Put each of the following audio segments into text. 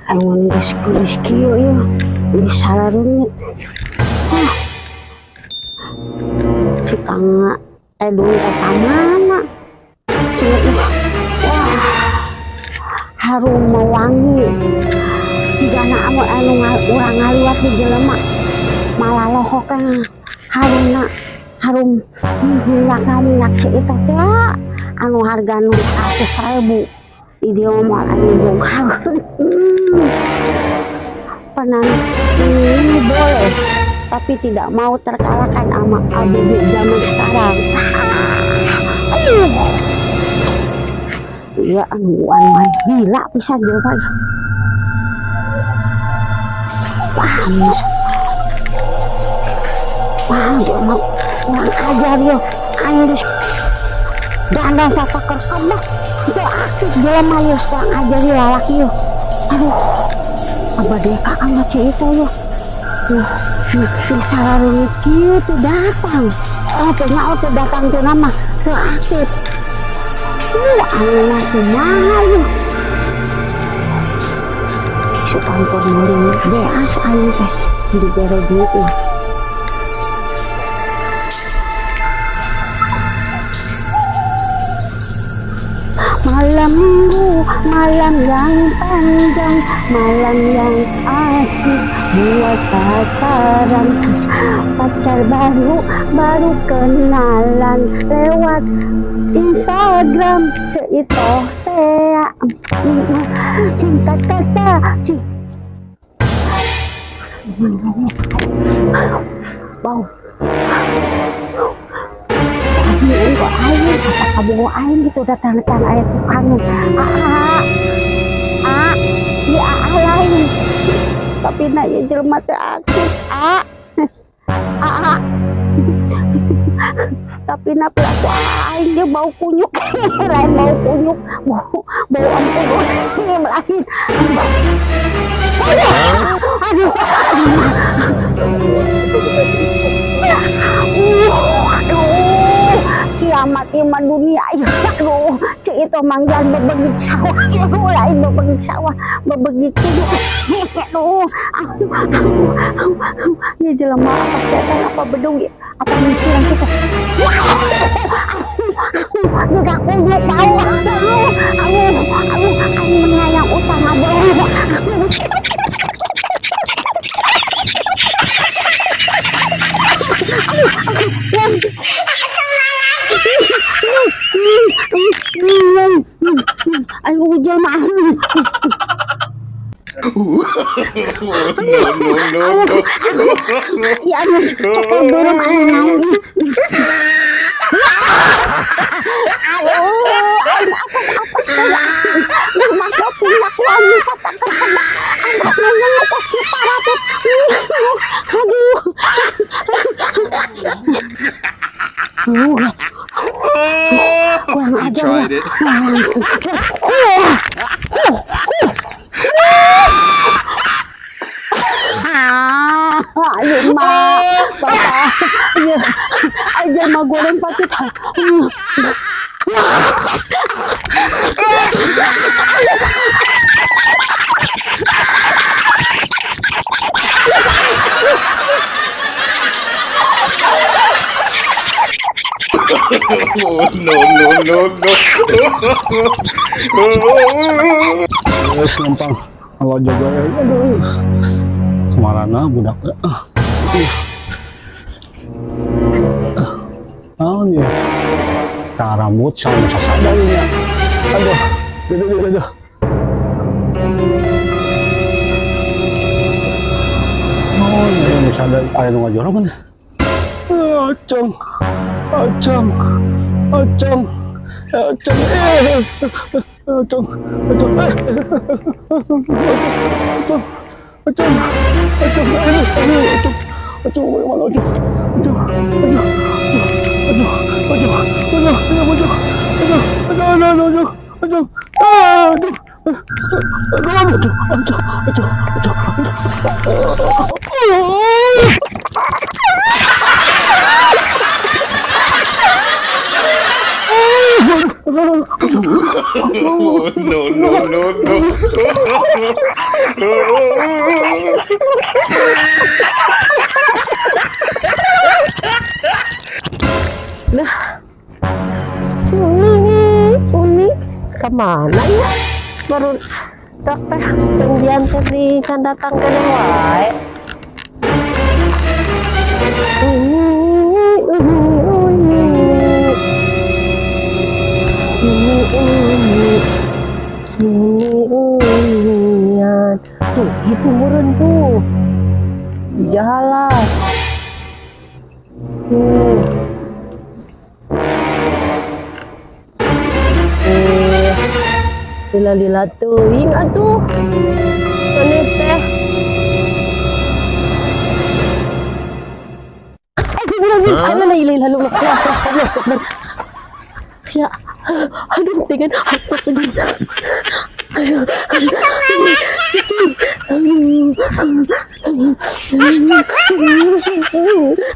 Awan geus kieu ya. Geus salareungit. Si Kang Edung teh mana? Wah, harum mewangi. Jigana anu urang ngaliwat di jelema malah lohokna harumna harum minyak si itu teh anu harga nu 100.000 di dia mah anu bongkar. Penan ini boleh tapi tidak mau terkalahkan sama ABG zaman sekarang. Iya anu anu gila bisa jelema ya. Panas. Wah, jelema kurang ajar yo. Ayo ganda saka kerkebak. Itu aktif jelema yo kurang ajar yo lalaki yo. Aduh. Abadeka amat si itu yo. Si salareungit kieu teh datang. Kayaknya teh datang teh nama teu aktif. Anu kumaha yo. Supan formulir beas aing teh di bere duit ya. Malam minggu, malam yang panjang, malam yang asik buat pacaran. Pacar baru kenalan lewat Instagram. Seito teh cinta kata si bau ini kok air kata kamu air gitu datang-datang air tukangnya ya lain tapi nak ya jelema teh aktif tapi nak pelaku aing dia bau kunyuk lain bau kunyuk bau ampun ini melahir aduh kiamat iman dunia ya aduh cik itu manggal bebegik sawah aduh lain bebegik sawah bebegik kudu aduh ya jelema apa setan apa bedung ya apa misiran kita juga kudu tahu aduh menyayang utang ayo hujan mah ya cekal dorong ayo apa salah maka punak lagi sata kesana anaknya ngetes kiparatut aduh kurang ajar ya ayo mah bapak ayo mah goreng patut Wes gampang kalau jaga aduh semarana budak nih rambut sama sasadanya aduh ini sadar aya nu ngajorogan acang No, no, no, no. Uni, kemana ya? Baru tak teh janjian teh di can datang ke wae. Tuh, itu meureun tuh. Jalan. Lila-lila teuing atuh. Maneh teh. Aduh, la ilaha illallah. Ya. Aduh, tegan.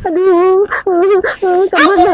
Aduh. Kemana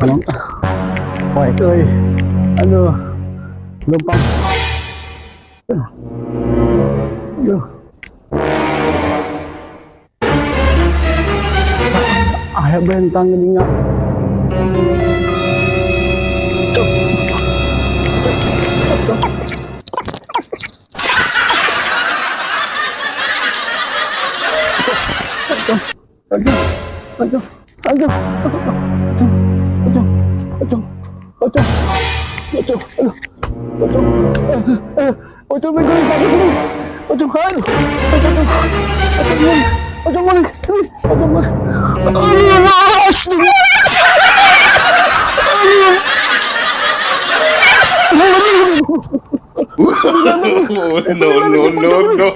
Anong? Wah, ito eh. Ano? Lumpang. Aduh. Ayaw bentang ini nga. No, no, no, no.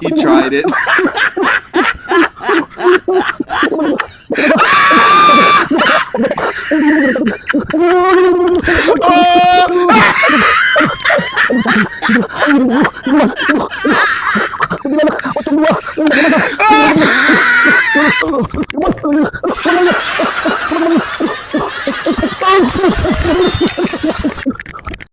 He tried it.